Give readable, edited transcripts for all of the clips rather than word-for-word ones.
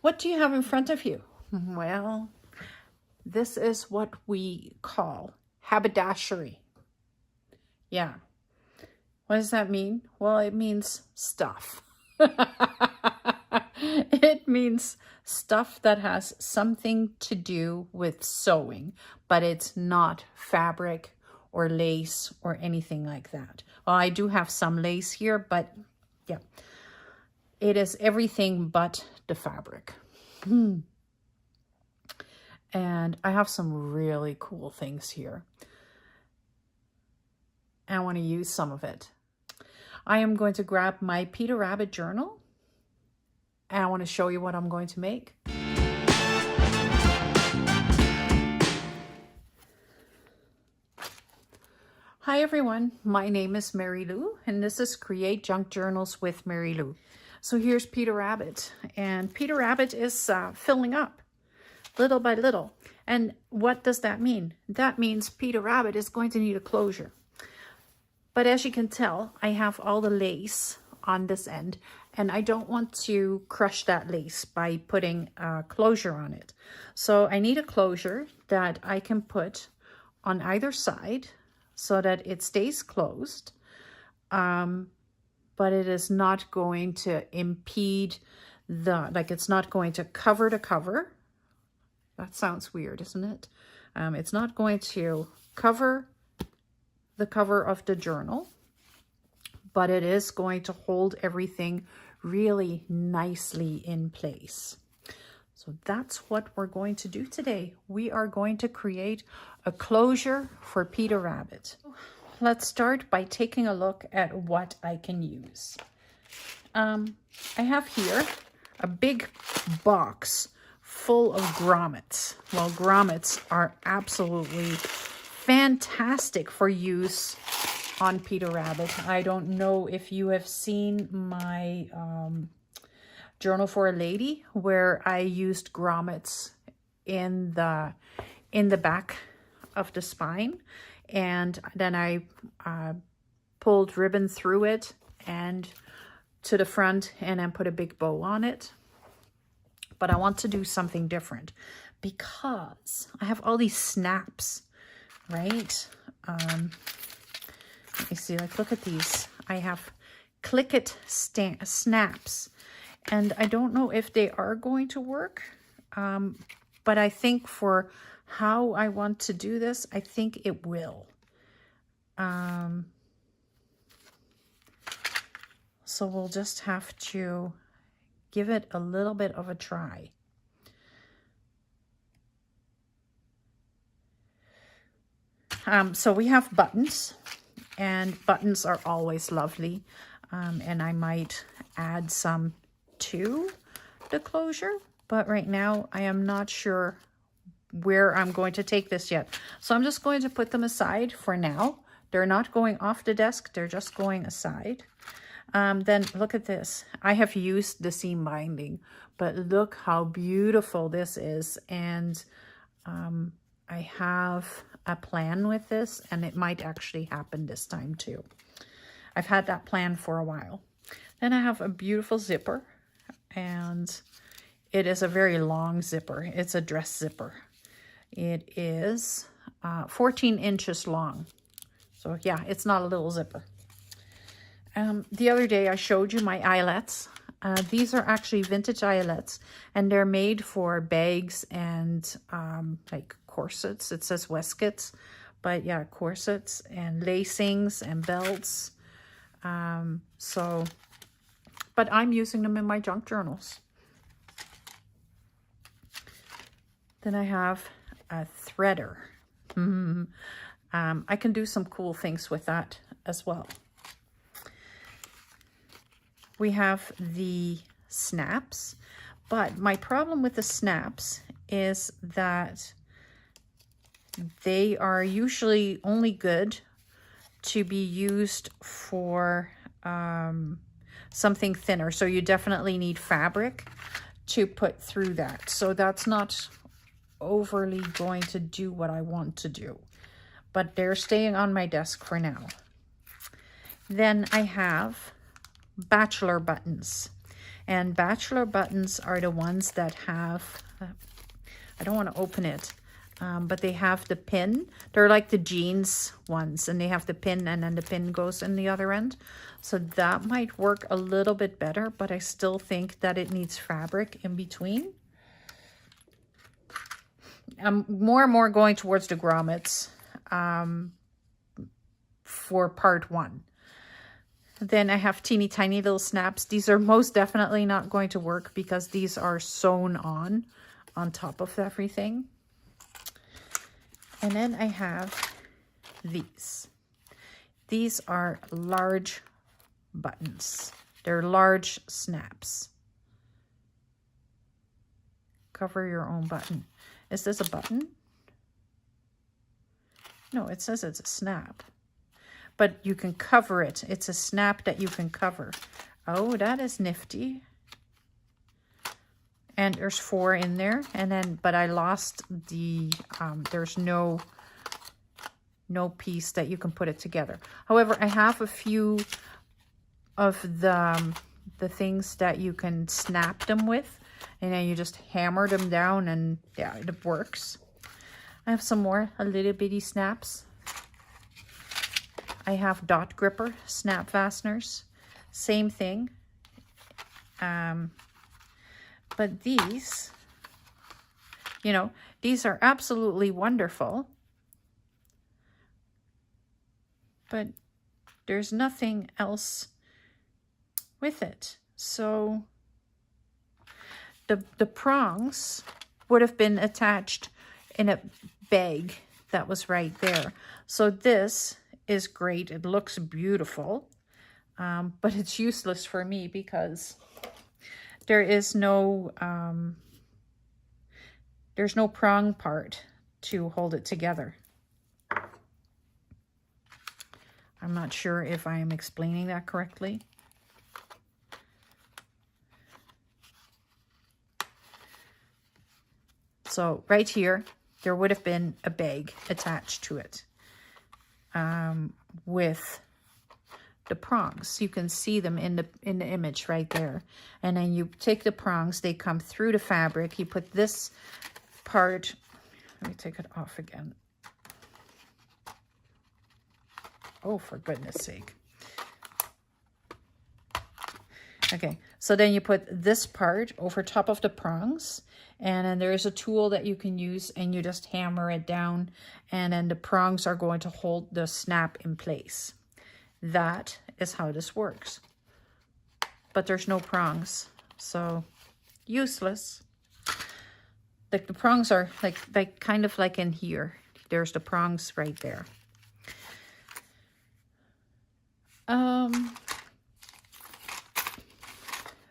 What do you have in front of you? Well, this is what we call haberdashery. Yeah. What does that mean? Well, it means stuff. It means stuff that has something to do with sewing, but it's not fabric or lace or anything like that. Well, I do have some lace here, but yeah, it is everything but the fabric. And I have some really cool things here. I want to use some of it. I am going to grab my Peter Rabbit journal and I want to show you what I'm going to make. Hi everyone, my name is Mary Lou and this is Create Junk Journals with Mary Lou. So here's Peter Rabbit, and Peter Rabbit is filling up little by little. And what does that mean? That means Peter Rabbit is going to need a closure. But as you can tell, I have all the lace on this end, and I don't want to crush that lace by putting a closure on it. So I need a closure that I can put on either side so that it stays closed, but it is not going to impede it's not going to cover the cover. That sounds weird, isn't it? It's not going to cover the cover of the journal, but it is going to hold everything really nicely in place. So that's what we're going to do today. We are going to create a closure for Peter Rabbit. Let's start by taking a look at what I can use. I have here a big box full of grommets. Well, grommets are absolutely fantastic for use on Peter Rabbit. I don't know if you have seen my journal for a lady where I used grommets in the back of the spine, and then I pulled ribbon through it and to the front and then put a big bow on it. But I want to do something different because I have all these snaps, right? Let me see, look at these. I have click it snaps, and I don't know if they are going to work, but I think for how I want to do this, I think it will. So we'll just have to give it a little bit of a try. So we have buttons, and buttons are always lovely. And I might add some to the closure, but right now I am not sure where I'm going to take this yet. So I'm just going to put them aside for now. They're not going off the desk, they're just going aside. Then look at this. I have used the seam binding, but look how beautiful this is. And I have a plan with this, and it might actually happen this time too. I've had that plan for a while. Then I have a beautiful zipper, and it is a very long zipper. It's a dress zipper. It is 14 inches long. So yeah, it's not a little zipper. The other day I showed you my eyelets. These are actually vintage eyelets, and they're made for bags and like corsets. It says waistcoats, but yeah, corsets and lacings and belts. But I'm using them in my junk journals. Then I have a threader. I can do some cool things with that as well. We have the snaps, but my problem with the snaps is that they are usually only good to be used for something thinner. So you definitely need fabric to put through that. So that's not overly going to do what I want to do, but they're staying on my desk for now. Then I have bachelor buttons, And bachelor buttons are the ones that have, I don't want to open it, but they have the pin. They're like the jeans ones, and they have the pin, and then the pin goes in the other end. So that might work a little bit better, but I still think that it needs fabric in between. I'm more and more going towards the grommets for part 1. Then I have teeny tiny little snaps. These are most definitely not going to work because these are sewn on top of everything. And then I have these. These are large buttons. They're large snaps. Cover your own button. Is this a button? No, it says it's a snap. But you can cover it. It's a snap that you can cover. Oh, that is nifty. And there's 4 in there. And then, but I lost the, there's no piece that you can put it together. However, I have a few of the things that you can snap them with. And then you just hammer them down and yeah, it works. I have some more, a little bitty snaps. I have dot gripper snap fasteners. Same thing. But these, you know, these are absolutely wonderful. But there's nothing else with it. So the prongs would have been attached in a bag that was right there. So this is great. It looks beautiful, but it's useless for me because there is no, there's no prong part to hold it together. I'm not sure if I am explaining that correctly. So right here, there would have been a bag attached to it with the prongs. You can see them in the image right there. And then you take the prongs, they come through the fabric. You put this part, let me take it off again. Oh, for goodness sake. Okay, so then you put this part over top of the prongs, and then there's a tool that you can use, and you just hammer it down, and then the prongs are going to hold the snap in place. That is how this works. But there's no prongs, so useless. Like the prongs are like kind of like in here. There's the prongs right there.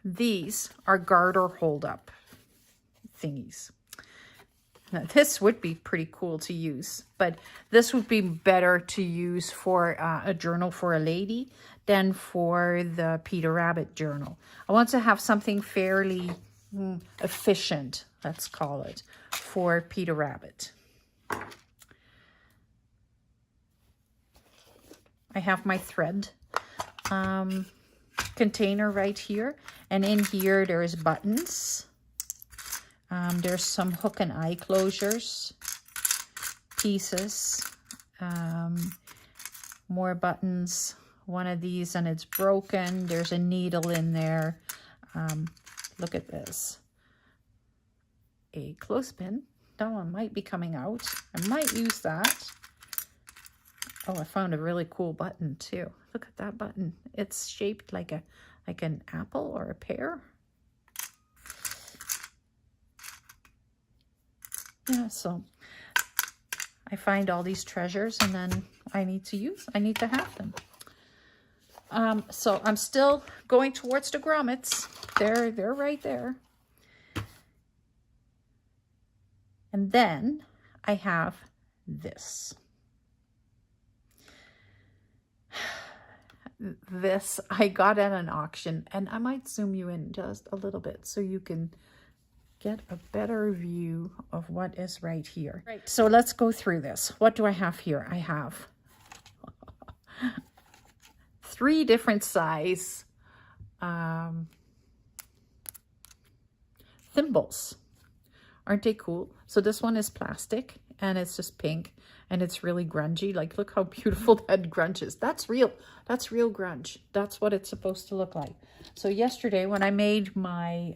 These are garter hold up thingies. Now, this would be pretty cool to use, but this would be better to use for a journal for a lady than for the Peter Rabbit journal. I want to have something fairly efficient, let's call it, for Peter Rabbit. I have my thread container right here, and in here there's buttons. There's some hook and eye closures, pieces, more buttons, one of these and it's broken. There's a needle in there. Look at this. A clothespin. That one might be coming out. I might use that. Oh, I found a really cool button too. Look at that button. It's shaped like an apple or a pear. Yeah, so I find all these treasures and then I need to have them. So I'm still going towards the grommets. They're right there. And then I have this. This I got at an auction, and I might zoom you in just a little bit so you can get a better view of what is right here. Right, so let's go through this. What do I have here? I have 3 different size thimbles. Aren't they cool? So this one is plastic and it's just pink and it's really grungy. Like, look how beautiful that grunge is. That's real. That's real grunge. That's what it's supposed to look like. So yesterday when I made my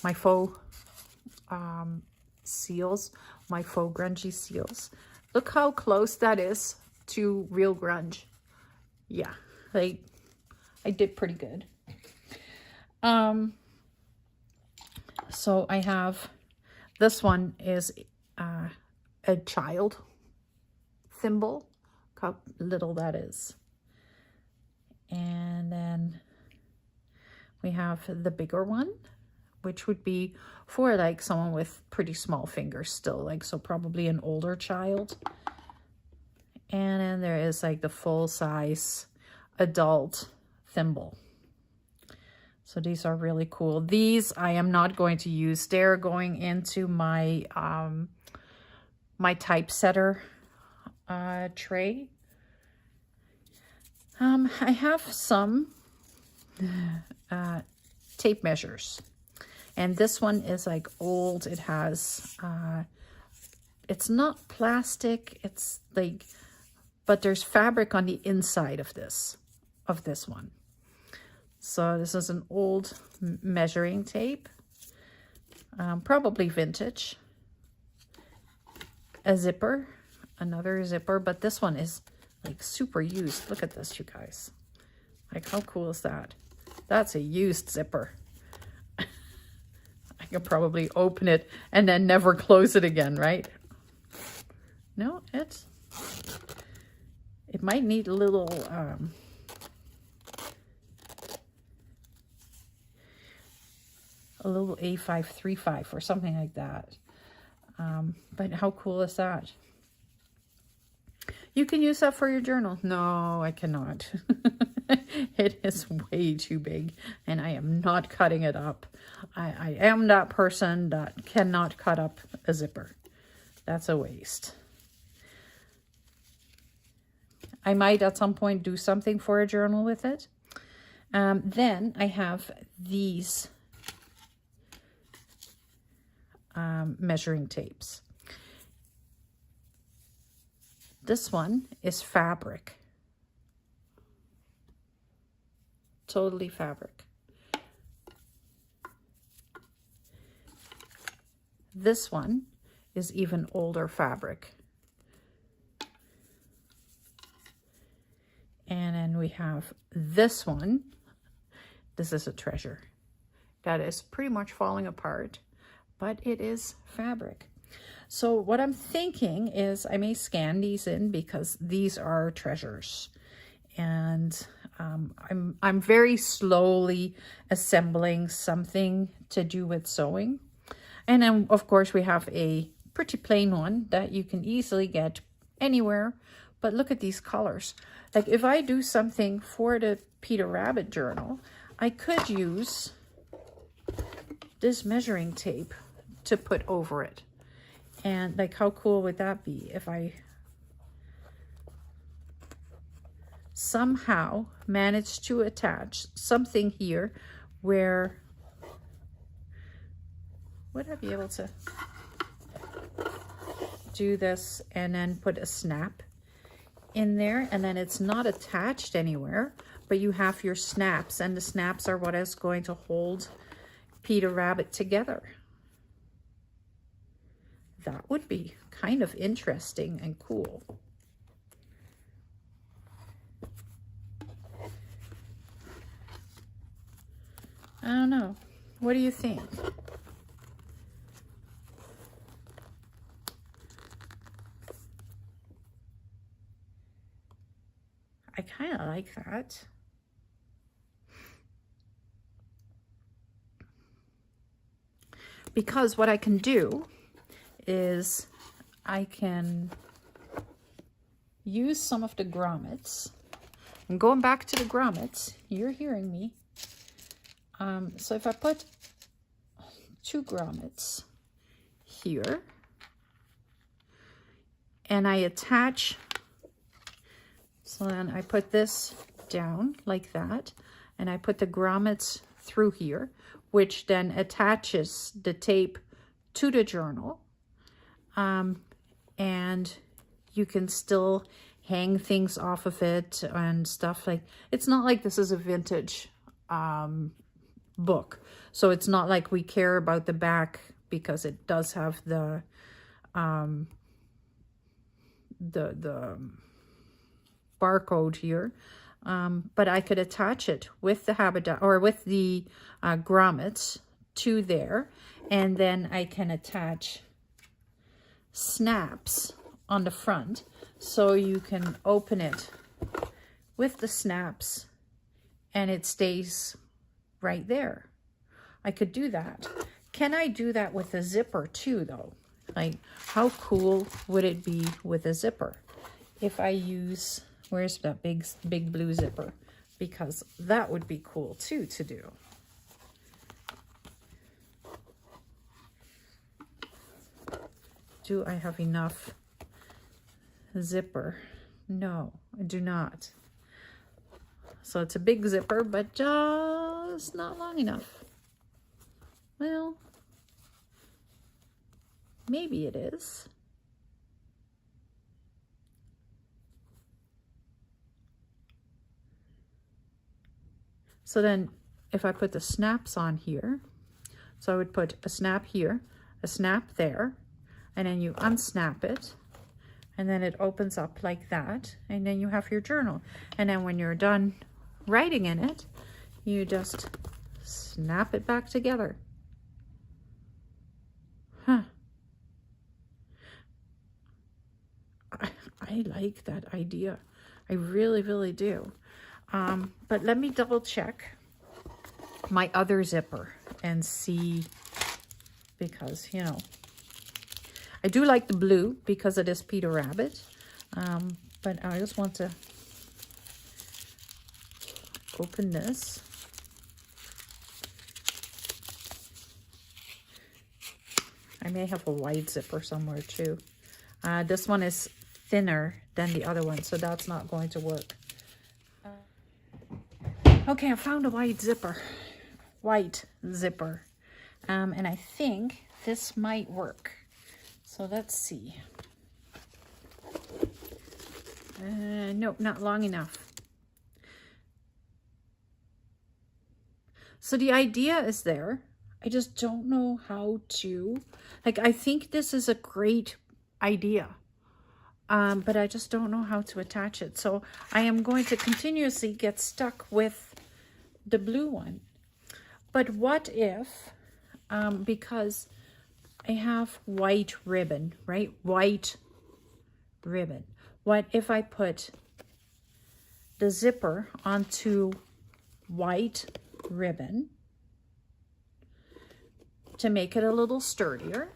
my faux seals, my faux grungy seals, look how close that is to real grunge. Yeah, I did pretty good. So I have, this one is a child thimble, how little that is. And then we have the bigger one, which would be for like someone with pretty small fingers still, like, so probably an older child. And then there is like the full size adult thimble. So these are really cool. These I am not going to use. They're going into my my typesetter tray. I have some tape measures, and this one is like old. It has it's not plastic, it's like, but there's fabric on the inside of this one. So this is an old measuring tape, probably vintage. A zipper, another zipper, but this one is like super used. Look at this, you guys. Like, how cool is that? That's a used zipper. I could probably open it and then never close it again, right? No, it might need a little A535 or something like that. But how cool is that? You can use that for your journal. No, I cannot. It is way too big and I am not cutting it up. I am that person that cannot cut up a zipper. That's a waste. I might at some point do something for a journal with it. Then I have these measuring tapes. This one is fabric. Totally fabric. This one is even older fabric. And then we have this one. This is a treasure. That is pretty much falling apart, but it is fabric. So what I'm thinking is I may scan these in because these are treasures. And I'm very slowly assembling something to do with sewing. And then of course we have a pretty plain one that you can easily get anywhere. But look at these colors. Like, if I do something for the Peter Rabbit journal, I could use this measuring tape to put over it. And like, how cool would that be if I somehow managed to attach something here where, would I be able to do this and then put a snap in there, and then it's not attached anywhere, but you have your snaps, and the snaps are what is going to hold Peter Rabbit together. That would be kind of interesting and cool. I don't know. What do you think? I kind of like that. Because what I can do is I can use some of the grommets. I'm going back to the grommets. You're hearing me. So if I put 2 grommets here and I attach, so then I put this down like that and I put the grommets through here. which then attaches the tape to the journal. And you can still hang things off of it and stuff. Like, it's not like this is a vintage book, so it's not like we care about the back, because it does have the barcode here. But I could attach it with the with the grommets to there, and then I can attach snaps on the front, so you can open it with the snaps and it stays right there. I could do that. Can I do that with a zipper too, though? Like, how cool would it be with a zipper if I use, where's that big blue zipper? Because that would be cool too to do. Do I have enough zipper? No, I do not. So it's a big zipper, but just not long enough. Well, maybe it is. So then if I put the snaps on here, so I would put a snap here, a snap there, and then you unsnap it, and then it opens up like that, and then you have your journal. And then when you're done writing in it, you just snap it back together. Huh. I like that idea. I really, really do. But let me double check my other zipper and see, because, you know, I do like the blue because it is Peter Rabbit. But I just want to open this. I may have a wide zipper somewhere too. This one is thinner than the other one, so that's not going to work. Okay, I found a white zipper. And I think this might work. So let's see. Nope, not long enough. So the idea is there. I just don't know how to, like, I think this is a great idea. But I just don't know how to attach it. So I am going to continuously get stuck with the blue one. But what if, because I have white ribbon, right? White ribbon. What if I put the zipper onto white ribbon to make it a little sturdier?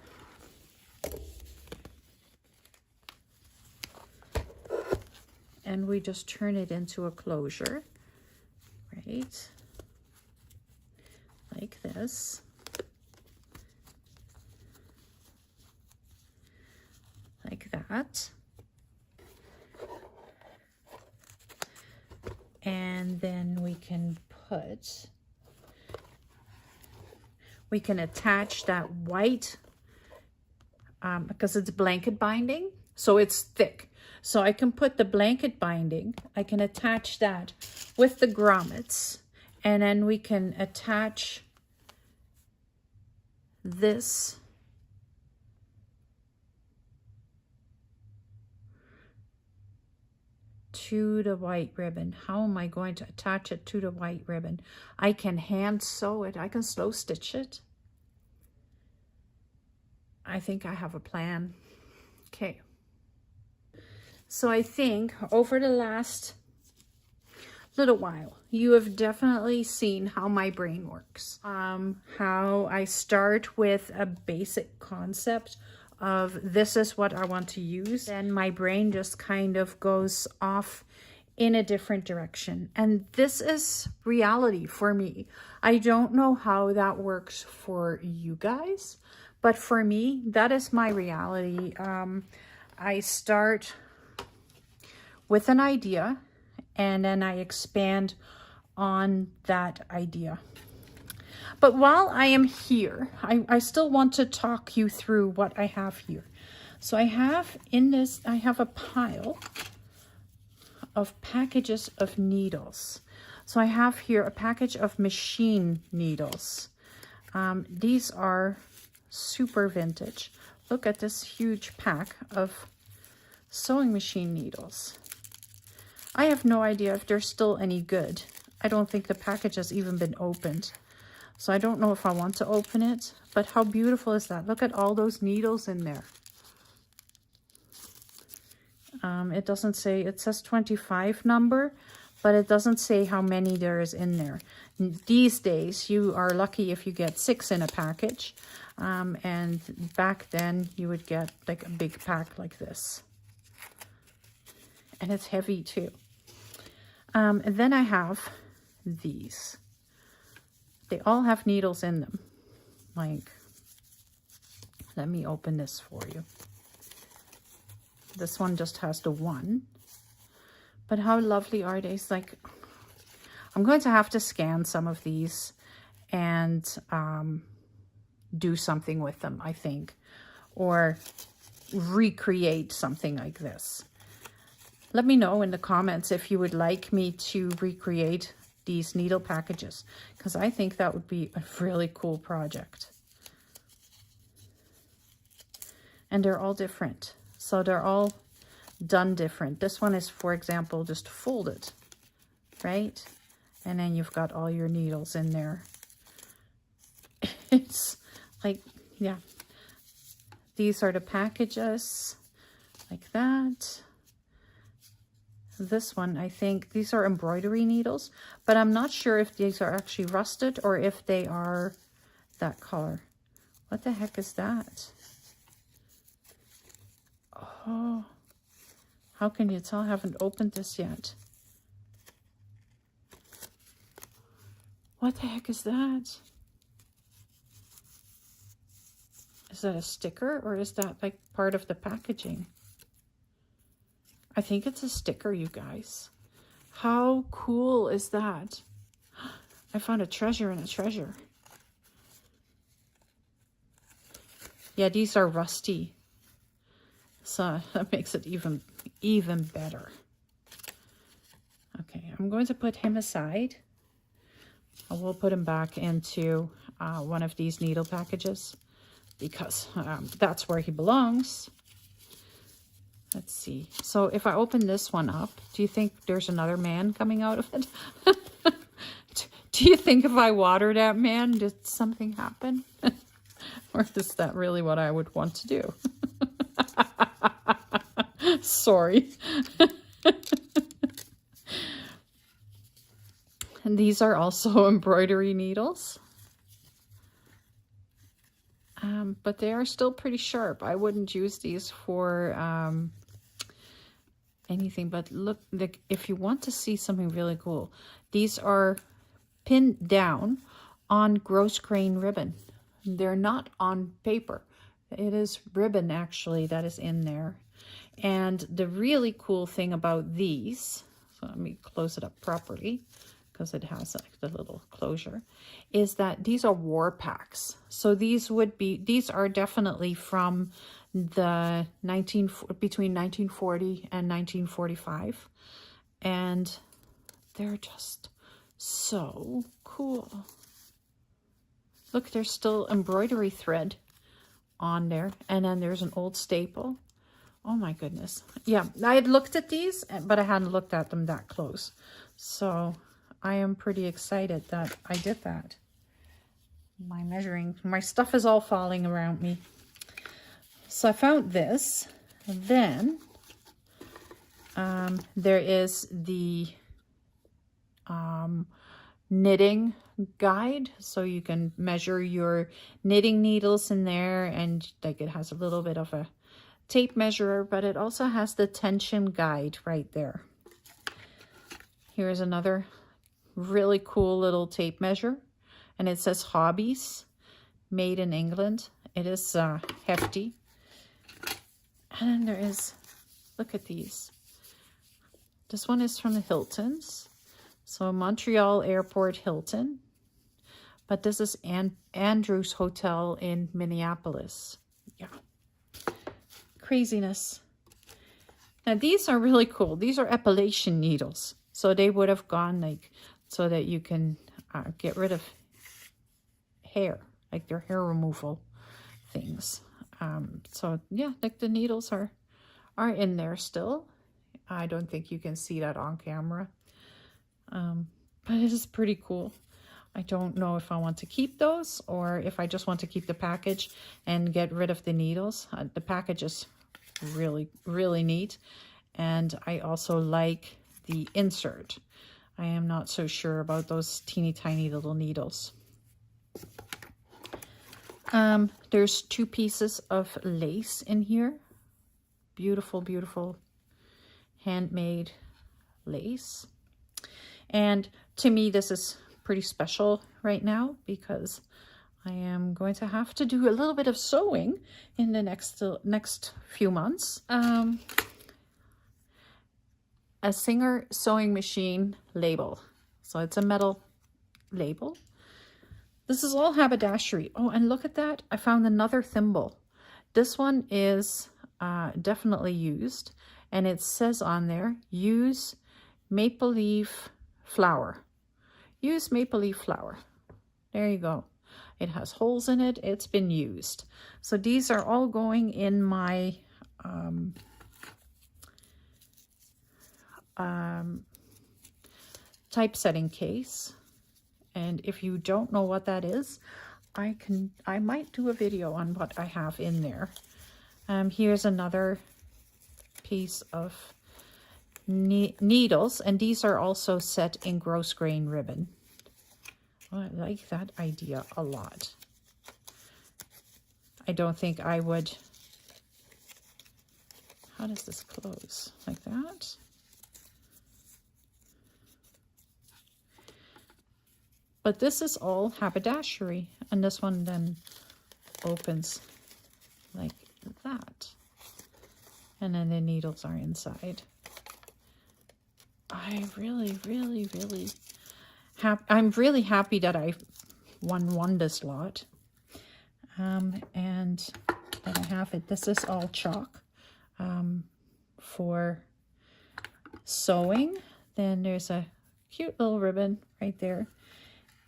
And we just turn it into a closure, right? Like this. Like that. And then we can attach that white, because it's blanket binding, so it's thick. So I can put the blanket binding, I can attach that with the grommets, and then we can attach this to the white ribbon. How am I going to attach it to the white ribbon? I can hand sew it. I can slow stitch it. I think I have a plan. Okay. So I think over the last little while, you have definitely seen how my brain works. How I start with a basic concept of this is what I want to use. Then my brain just kind of goes off in a different direction. And this is reality for me. I don't know how that works for you guys, but for me, that is my reality. I start with an idea, and then I expand on that idea. But while I am here, I still want to talk you through what I have here. So I have a pile of packages of needles. So I have here a package of machine needles. These are super vintage. Look at this huge pack of sewing machine needles. I have no idea if they're still any good. I don't think the package has even been opened. So I don't know if I want to open it, but how beautiful is that? Look at all those needles in there. It doesn't say, it says 25 number, but it doesn't say how many there is in there. These days, you are lucky if you get 6 in a package. And back then, you would get like a big pack like this. And it's heavy too. And then I have these. They all have needles in them. Like, let me open this for you. This one just has the one. But how lovely are they? It's like, I'm going to have to scan some of these and do something with them, I think. Or recreate something like this. Let me know in the comments if you would like me to recreate these needle packages, because I think that would be a really cool project. And they're all different. So they're all done different. This one is, for example, just folded, right? And then you've got all your needles in there. It's like, yeah. These are the packages, like that. This one, I think, these are embroidery needles, but I'm not sure if these are actually rusted or if they are that color. What the heck is that? Oh, how can you tell? I haven't opened this yet. What the heck is that? Is that a sticker or is that like part of the packaging? I think it's a sticker, you guys. How cool is that? I found a treasure in a treasure. Yeah, these are rusty. So that makes it even better. Okay, I'm going to put him aside. I will put him back into one of these needle packages because that's where he belongs. Let's see. So if I open this one up, do you think there's another man coming out of it? Do you think if I water that man, did something happen? Or is that really what I would want to do? Sorry. And these are also embroidery needles. But they are still pretty sharp. I wouldn't use these for anything, but look, like, if you want to see something really cool, these are pinned down on gross grain ribbon. They're not on paper. It is ribbon actually that is in there. And the really cool thing about these, so let me close it up properly because it has like the little closure, is that these are war packs. So these are definitely from the between 1940 and 1945. And they're just so cool. Look, there's still embroidery thread on there. And then there's an old staple. Oh my goodness. Yeah, I had looked at these, but I hadn't looked at them that close. So I am pretty excited that I did that. My stuff is all falling around me. So I found this. Then there is the knitting guide, so you can measure your knitting needles in there, and like it has a little bit of a tape measurer, but it also has the tension guide right there. Here's another really cool little tape measure, and it says Hobbies, made in England. It is hefty. And then there is, look at these. This one is from the Hiltons. So Montreal Airport Hilton. But this is Andrew's Hotel in Minneapolis. Yeah. Craziness. Now these are really cool. These are epilation needles. So they would have gone like, so that you can get rid of hair, like their hair removal things. So yeah, like the needles are in there still. I don't think you can see that on camera. But it is pretty cool. I don't know if I want to keep those or if I just want to keep the package and get rid of the needles. The package is really, really neat. And I also like the insert. I am not so sure about those teeny tiny little needles. There's 2 pieces of lace in here. Beautiful, beautiful handmade lace. And to me, this is pretty special right now because I am going to have to do a little bit of sewing in the next few months. A Singer sewing machine label. So it's a metal label. This is all haberdashery. Oh, and look at that. I found another thimble. This one is definitely used. And it says on there, use maple leaf flower. Use maple leaf flower. There you go. It has holes in it. It's been used. So these are all going in my typesetting case. And if you don't know what that is, I might do a video on what I have in there. Here's another piece of needles, and these are also set in gross grain ribbon. Oh, I like that idea a lot. I don't think I would. How does this close? Like that? But this is all haberdashery, and this one then opens like that. And then the needles are inside. I'm really happy that I won this lot. And that I have it. This is all chalk for sewing. Then there's a cute little ribbon right there.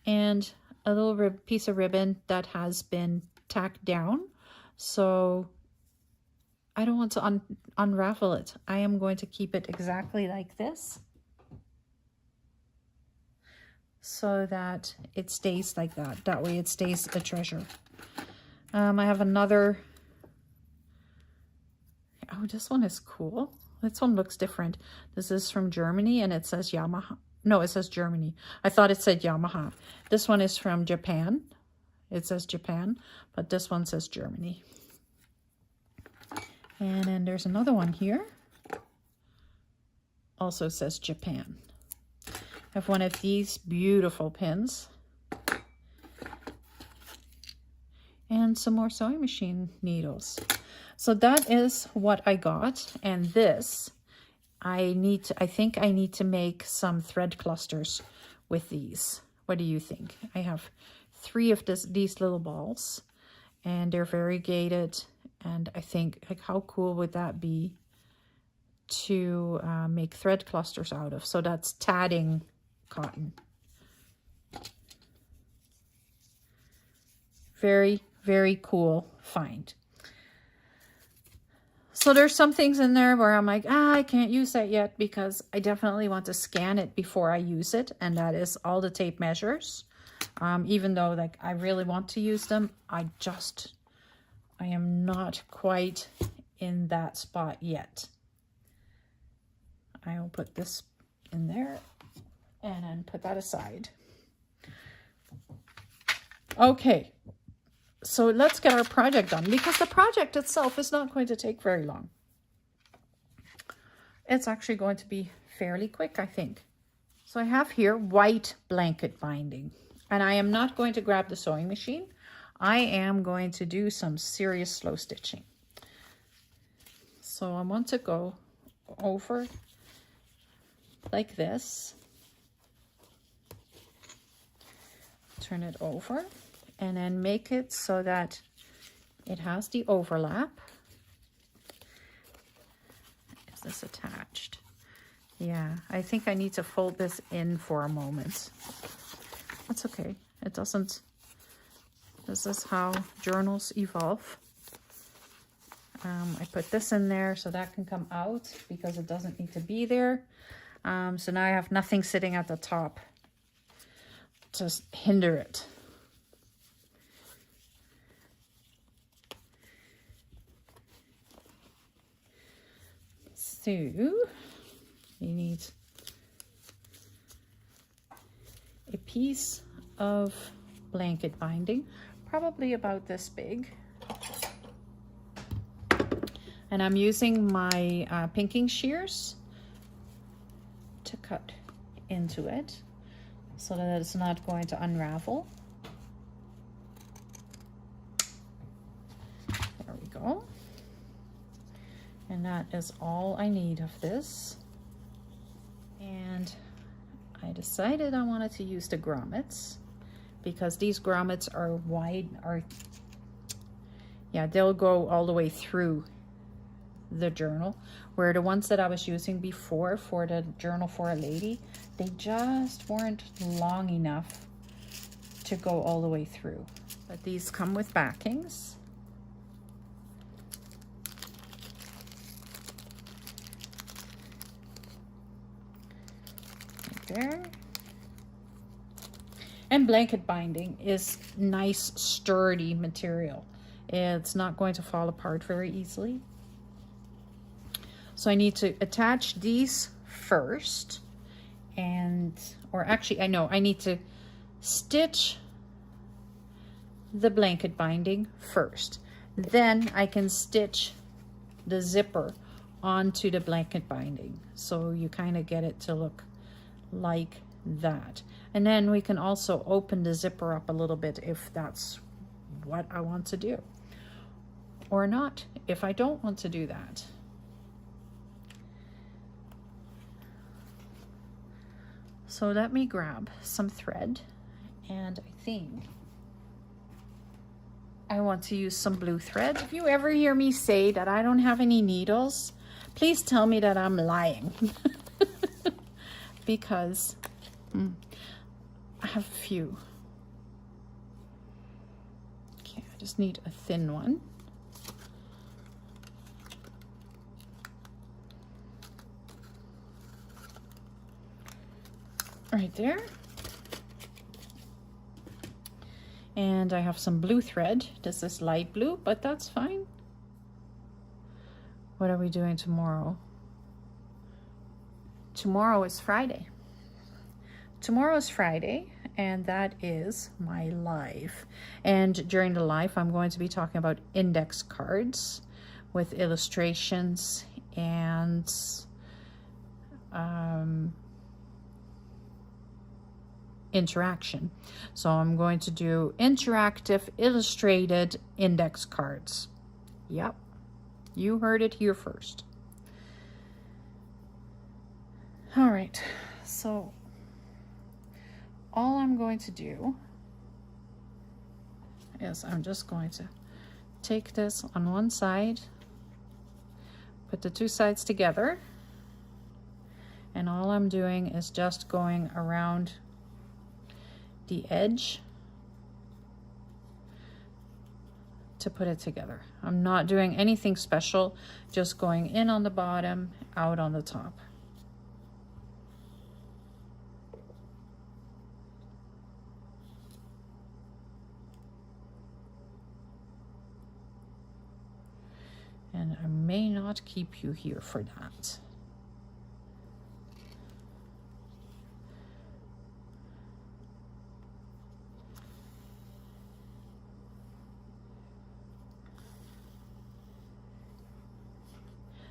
And a little piece of ribbon that has been tacked down. So I don't want to unravel it. I am going to keep it exactly like this, so that it stays like that. That way it stays a treasure. I have another. Oh, this one is cool. This one looks different. This is from Germany and it says Yamaha. No, it says Germany. I thought it said Yamaha. This one is from Japan. It says Japan, but this one says Germany. And then there's another one here. Also says Japan. I have one of these beautiful pins. And some more sewing machine needles. So that is what I got. And this, I think I need to make some thread clusters with these. What do you think? I have 3 of these little balls, and they're variegated. And I think, like, how cool would that be to make thread clusters out of? So that's tatting cotton. Very, very cool find. So there's some things in there where I'm like, I can't use that yet because I definitely want to scan it before I use it. And that is all the tape measures. Even though, like, I really want to use them, I am not quite in that spot yet. I will put this in there and then put that aside. Okay. So let's get our project done, because the project itself is not going to take very long. It's actually going to be fairly quick, I think. So I have here white blanket binding, and I am not going to grab the sewing machine. I am going to do some serious slow stitching. So I want to go over like this. Turn it over and then make it so that it has the overlap. Is this attached? Yeah, I think I need to fold this in for a moment. That's okay. It doesn't. This is how journals evolve. I put this in there so that can come out because it doesn't need to be there. So now I have nothing sitting at the top to hinder it. So you need a piece of blanket binding, probably about this big. And I'm using my pinking shears to cut into it so that it's not going to unravel. There we go. And that is all I need of this. And I decided I wanted to use the grommets because these grommets are wide, yeah, they'll go all the way through the journal, where the ones that I was using before for the journal for a lady, they just weren't long enough to go all the way through. But these come with backings. Right there. And blanket binding is nice, sturdy material. It's not going to fall apart very easily. So I need to attach these first, or actually, I need to stitch the blanket binding first. Then I can stitch the zipper onto the blanket binding. So you kind of get it to look like that. And then we can also open the zipper up a little bit if that's what I want to do. Or not, if I don't want to do that. So let me grab some thread, and I think I want to use some blue thread. If you ever hear me say that I don't have any needles, please tell me that I'm lying. Because I have a few. Okay, I just need a thin one. Right there. And I have some blue thread. This is light blue, but that's fine. What are we doing tomorrow? Tomorrow is Friday. Tomorrow is Friday, and that is my live. And during the live, I'm going to be talking about index cards with illustrations and interaction. So I'm going to do interactive illustrated index cards. Yep, you heard it here first. All right, so all I'm going to do is I'm just going to take this on one side, put the two sides together, and all I'm doing is just going around the edge to put it together. I'm not doing anything special, just going in on the bottom, out on the top. And I may not keep you here for that.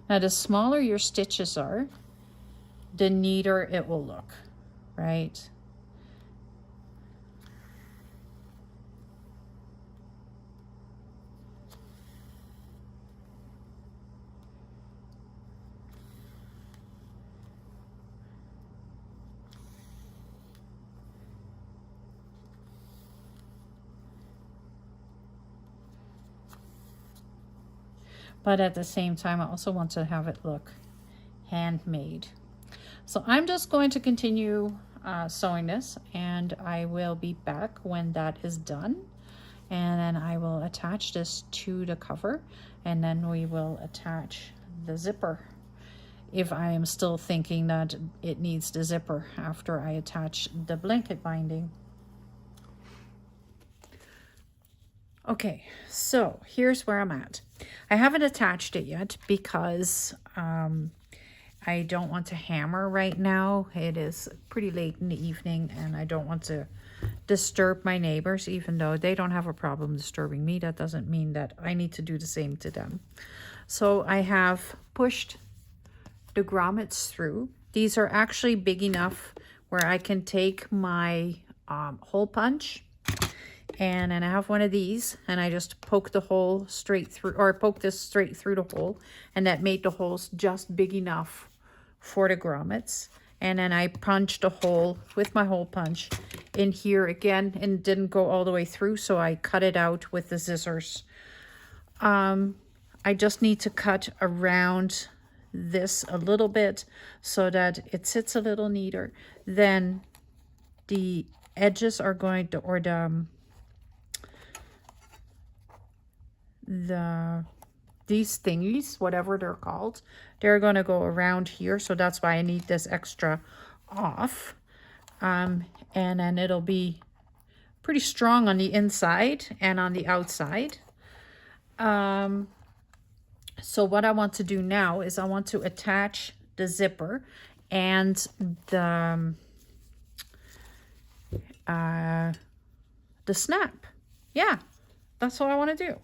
Now, the smaller your stitches are, the neater it will look, right? but at the same time, I also want to have it look handmade. So I'm just going to continue sewing this, and I will be back when that is done. And then I will attach this to the cover, and then we will attach the zipper, if I am still thinking that it needs the zipper after I attach the blanket binding. Okay, so here's where I'm at. I haven't attached it yet because I don't want to hammer right now. It is pretty late in the evening and I don't want to disturb my neighbors, even though they don't have a problem disturbing me. That doesn't mean that I need to do the same to them. So I have pushed the grommets through. These are actually big enough where I can take my hole punch, and then I have one of these, and I just poke the hole straight through, or poke this straight through the hole, and that made the holes just big enough for the grommets. And then I punched a hole with my hole punch in here again, and it didn't go all the way through, so I cut it out with the scissors. I just need to cut around this a little bit so that it sits a little neater. Then the edges are going to, or these thingies, whatever they're called, they're going to go around here. So that's why I need this extra off. And then it'll be pretty strong on the inside and on the outside. So what I want to do now is I want to attach the zipper and the snap. Yeah, that's what I want to do.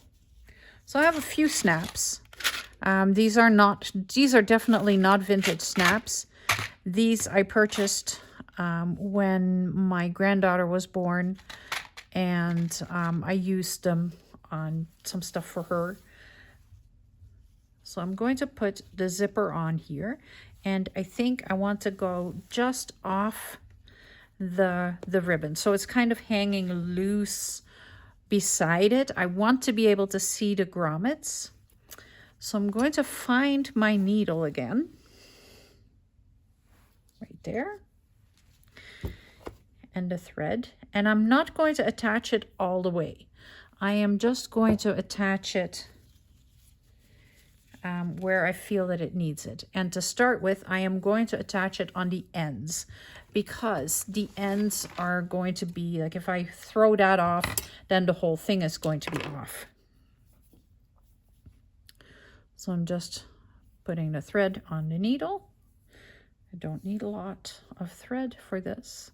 So I have a few snaps. These are definitely not vintage snaps. These I purchased when my granddaughter was born, and I used them on some stuff for her. So I'm going to put the zipper on here, and I think I want to go just off the ribbon. So it's kind of hanging loose beside it. I want to be able to see the grommets. So I'm going to find my needle again. Right there. And the thread. And I'm not going to attach it all the way. I am just going to attach it where I feel that it needs it. And to start with, I am going to attach it on the ends, because the ends are going to be, like, if I throw that off, then the whole thing is going to be off. So I'm just putting the thread on the needle. I don't need a lot of thread for this.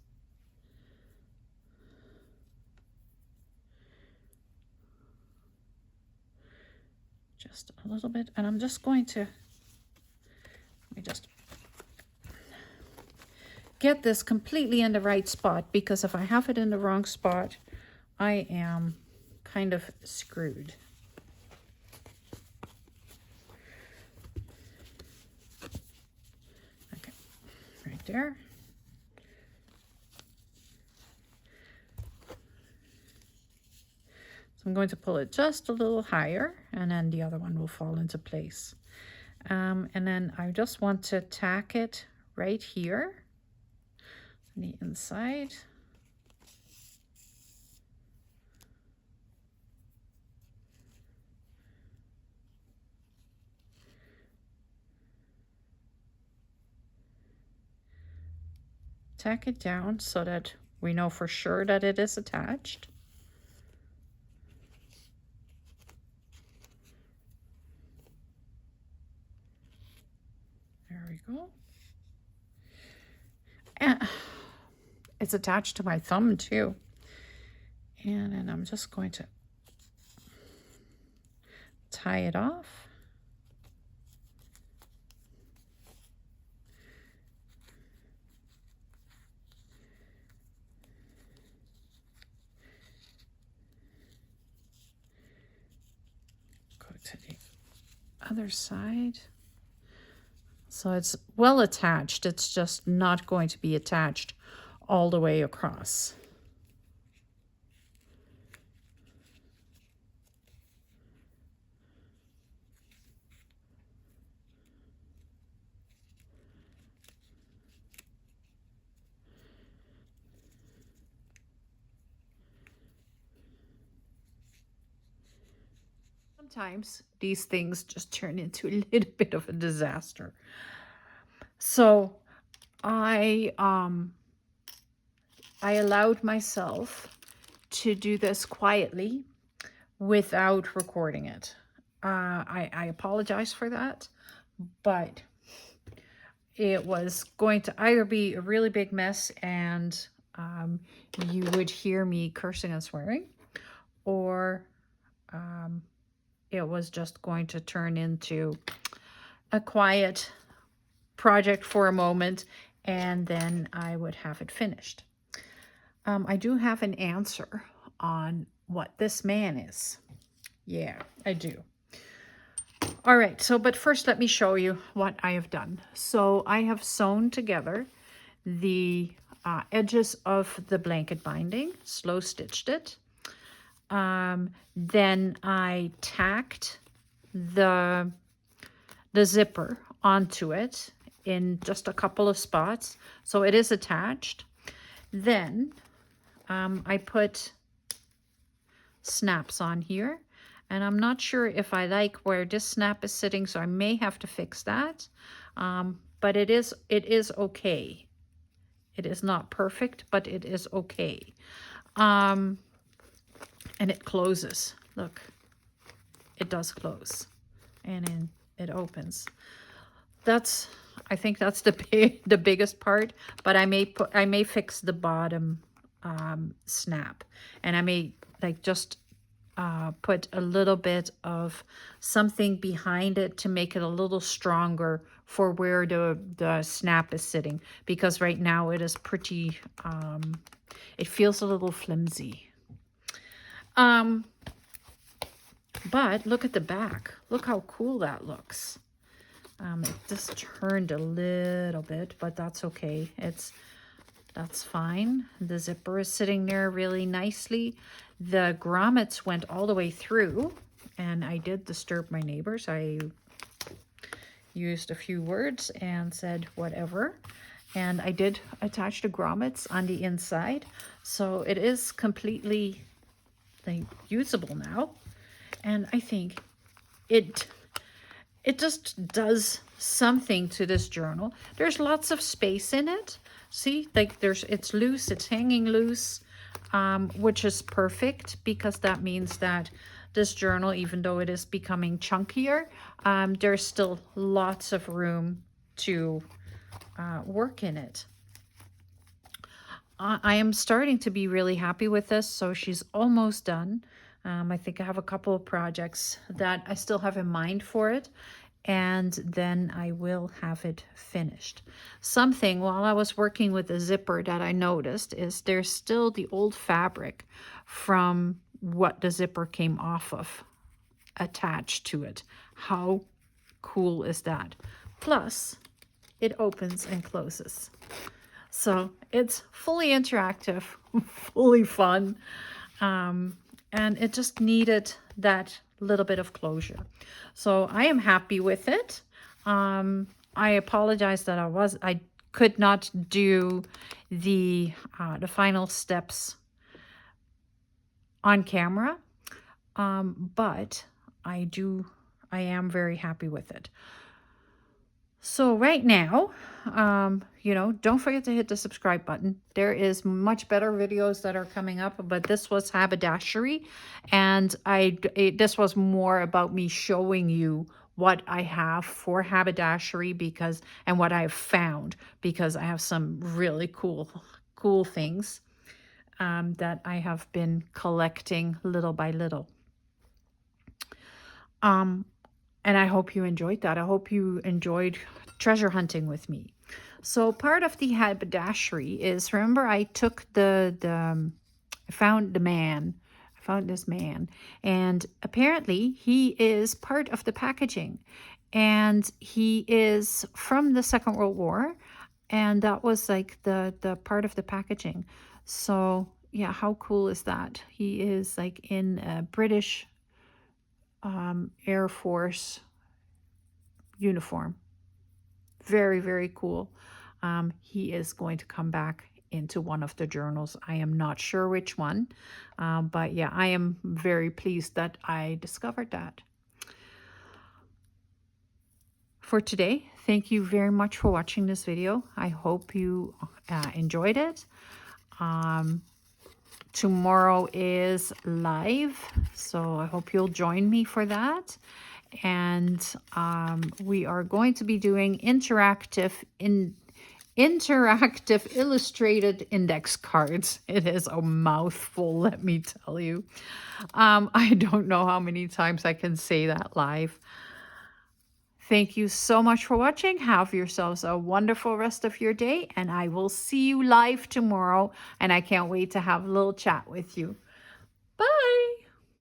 Just a little bit, and I'm just going to, let me just get this completely in the right spot, because if I have it in the wrong spot, I am kind of screwed. Okay, right there. So I'm going to pull it just a little higher, and then the other one will fall into place. And then I just want to tack it right here on the inside. Tack it down so that we know for sure that it is attached. There we go. And it's attached to my thumb too. And then I'm just going to tie it off. Go to the other side. So it's well attached. It's just not going to be attached all the way across. sometimes these things just turn into a little bit of a disaster. So I allowed myself to do this quietly without recording it. I apologize for that, but it was going to either be a really big mess and you would hear me cursing and swearing, or it was just going to turn into a quiet project for a moment, and then I would have it finished. I do have an answer on what this man is. Yeah, I do. All right, so but first let me show you what I have done. So I have sewn together the edges of the blanket binding, slow stitched it. Then I tacked the zipper onto it in just a couple of spots, so it is attached. Then I put snaps on here, and I'm not sure if I like where this snap is sitting, so I may have to fix that. But it is okay. It is not perfect, but it is okay. And it closes. Look, it does close, and then it opens. I think that's the biggest part, but I may fix the bottom snap, and I may like just put a little bit of something behind it to make it a little stronger for where the snap is sitting, because right now it is pretty it feels a little flimsy. But look at the back. Look how cool that looks. It just turned a little bit, but that's okay. That's fine. The zipper is sitting there really nicely. The grommets went all the way through, and I did disturb my neighbors. I used a few words and said whatever, and I did attach the grommets on the inside, so it is completely like usable now. And I think it just does something to this journal. There's lots of space in it. See, like it's loose, it's hanging loose, which is perfect, because that means that this journal, even though it is becoming chunkier, there's still lots of room to work in it. I am starting to be really happy with this, so she's almost done. I think I have a couple of projects that I still have in mind for it, and then I will have it finished. Something while I was working with the zipper that I noticed is there's still the old fabric from what the zipper came off of attached to it. How cool is that? Plus, it opens and closes. So it's fully interactive, fully fun, and it just needed that little bit of closure. So I am happy with it. I apologize that I could not do the final steps on camera, but I am very happy with it. So right now, don't forget to hit the subscribe button. There is much better videos that are coming up, but this was Haberdashery, and this was more about me showing you what I have for Haberdashery and what I've found, because I have some really cool things that I have been collecting little by little. And I hope you enjoyed that. I hope you enjoyed treasure hunting with me. So part of the haberdashery is, remember I took I found this man, and apparently he is part of the packaging, and he is from the Second World War, and that was like the part of the packaging. So yeah, how cool is that? He is like in a British Air Force uniform. Very, very cool. He is going to come back into one of the journals. I am not sure which one, but yeah, I am very pleased that I discovered that. for today. Thank you very much for watching this video. I hope you enjoyed it. Tomorrow is live, so I hope you'll join me for that. And we are going to be doing interactive illustrated index cards. It is a mouthful, let me tell you. I don't know how many times I can say that live. Thank you so much for watching. Have yourselves a wonderful rest of your day, and I will see you live tomorrow, and I can't wait to have a little chat with you.